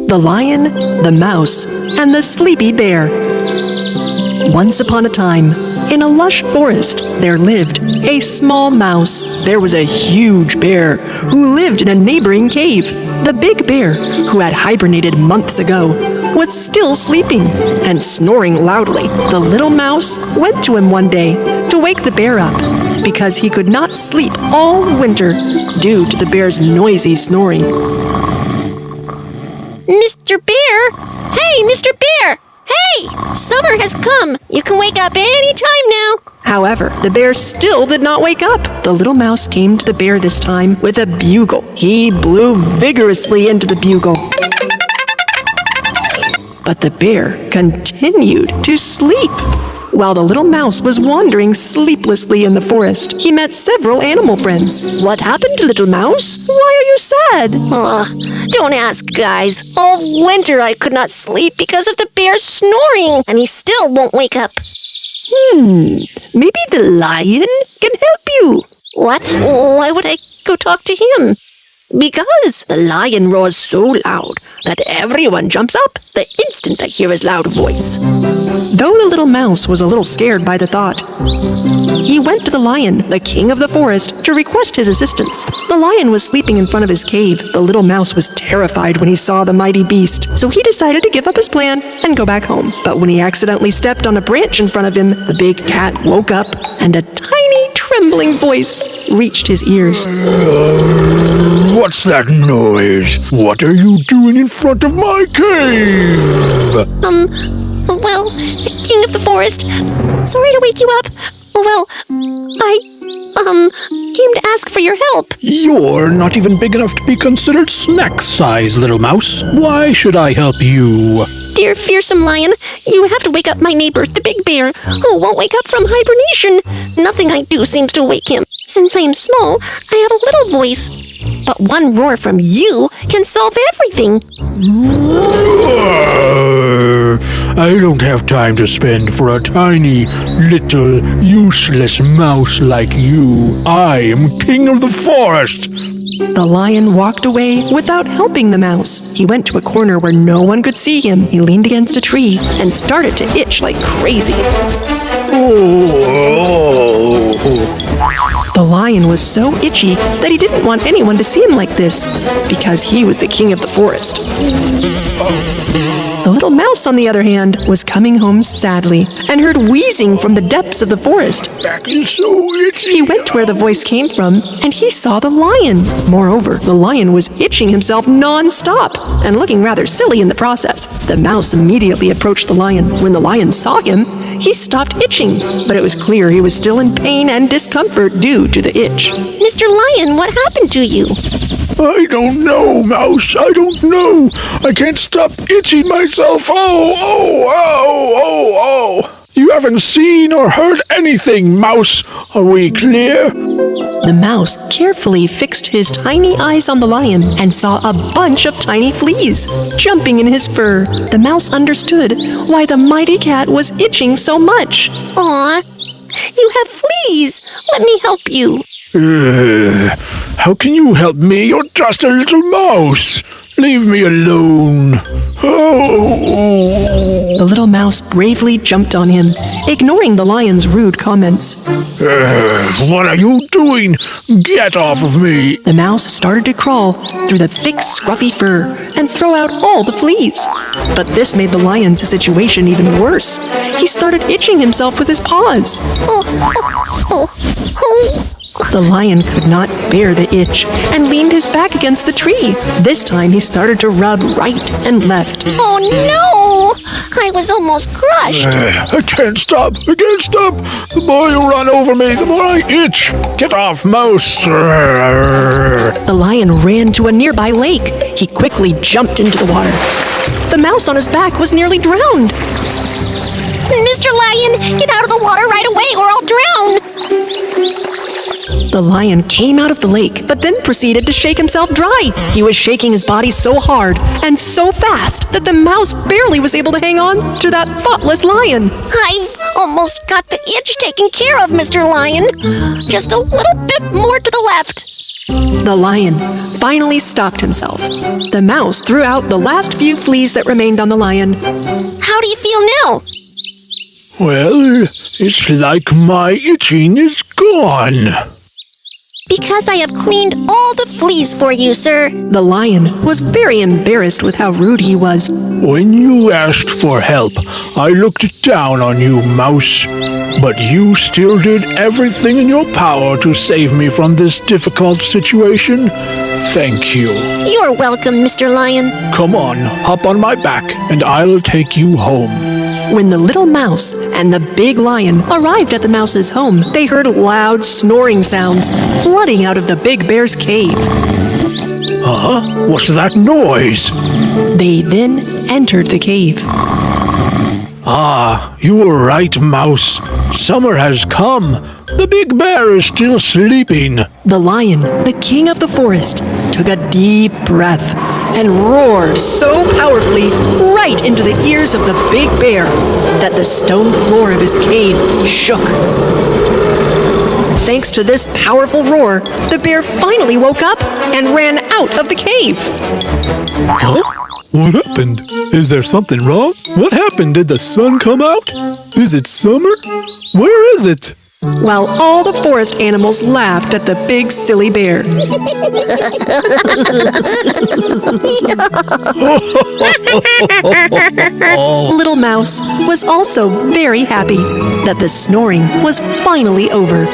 The Lion, the Mouse, and the Sleepy Bear. Once upon a time, in a lush forest, there lived a small mouse. There was a huge bear who lived in a neighboring cave. The big bear, who had hibernated months ago, was still sleeping and snoring loudly. The little mouse went to him one day to wake the bear up because he could not sleep all winter due to the bear's noisy snoring. Mr. Bear! Hey, Mr. Bear! Hey! Summer has come! You can wake up any time now! However, the bear still did not wake up. The little mouse came to the bear this time with a bugle. He blew vigorously into the bugle. But the bear continued to sleep. While the little mouse was wandering sleeplessly in the forest, he met several animal friends. What happened, little mouse? Why are you sad? Don't ask, guys. All winter I could not sleep because of the bear snoring, and he still won't wake up. Maybe the lion can help you. What? Why would I go talk to him? Because the lion roars so loud that everyone jumps up the instant they hear his loud voice. Though the little mouse was a little scared by the thought, he went to the lion, the king of the forest, to request his assistance. The lion was sleeping in front of his cave. The little mouse was terrified when he saw the mighty beast, so he decided to give up his plan and go back home. But when he accidentally stepped on a branch in front of him, the big cat woke up and a tiny trembling voice reached his ears. What's that noise? What are you doing in front of my cave? Well, king of the forest, sorry to wake you up. Well, I came to ask for your help. You're not even big enough to be considered snack size, little mouse. Why should I help you? Dear fearsome lion, you have to wake up my neighbor, the big bear, who won't wake up from hibernation. Nothing I do seems to wake him. Since I am small, I have a little voice. But one roar from you can solve everything. I don't have time to spend for a tiny, little, useless mouse like you. I am king of the forest. The lion walked away without helping the mouse. He went to a corner where no one could see him. He leaned against a tree and started to itch like crazy. The lion was so itchy that he didn't want anyone to see him like this, because he was the king of the forest. The little mouse, on the other hand, was coming home sadly and heard wheezing from the depths of the forest. Back is so itchy. He went to where the voice came from, and he saw the lion. Moreover, the lion was itching himself non-stop and looking rather silly in the process. The mouse immediately approached the lion. When the lion saw him, he stopped itching, but it was clear he was still in pain and discomfort due to the itch. Mr. Lion, what happened to you? I don't know, mouse. I don't know. I can't stop itching myself. Oh. You haven't seen or heard anything, mouse. Are we clear? The mouse carefully fixed his tiny eyes on the lion and saw a bunch of tiny fleas jumping in his fur. The mouse understood why the mighty cat was itching so much. Aw, you have fleas. Let me help you. How can you help me? You're just a little mouse. Leave me alone. The little mouse bravely jumped on him, ignoring the lion's rude comments. What are you doing? Get off of me. The mouse started to crawl through the thick, scruffy fur and throw out all the fleas. But this made the lion's situation even worse. He started itching himself with his paws. The lion could not bear the itch and leaned his back against the tree. This time he started to rub right and left. Oh no! I was almost crushed. I can't stop. The more you run over me, the more I itch. Get off, mouse. The lion ran to a nearby lake. He quickly jumped into the water. The mouse on his back was nearly drowned. Mr. Lion, get out of the water right away or I'll drown. The lion came out of the lake, but then proceeded to shake himself dry. He was shaking his body so hard and so fast that the mouse barely was able to hang on to that thoughtless lion. I've almost got the itch taken care of, Mr. Lion. Just a little bit more to the left. The lion finally stopped himself. The mouse threw out the last few fleas that remained on the lion. How do you feel now? Well, it's like my itching is gone. Because I have cleaned all the fleas for you, sir. The lion was very embarrassed with how rude he was. When you asked for help, I looked down on you, Mouse. But you still did everything in your power to save me from this difficult situation. Thank you. You're welcome, Mr. Lion. Come on, hop on my back, and I'll take you home. When the little mouse and the big lion arrived at the mouse's home, they heard loud snoring sounds flooding out of the big bear's cave. Huh? What's that noise? They then entered the cave. Ah, you were right, Mouse. Summer has come. The big bear is still sleeping. The lion, the king of the forest, took a deep breath and roared so powerfully right into the ears of the big bear that the stone floor of his cave shook. Thanks to this powerful roar, the bear finally woke up and ran out of the cave. Huh? What happened? Is there something wrong? What happened? Did the sun come out? Is it summer? Where is it? While all the forest animals laughed at the big silly bear. Little Mouse was also very happy that the snoring was finally over.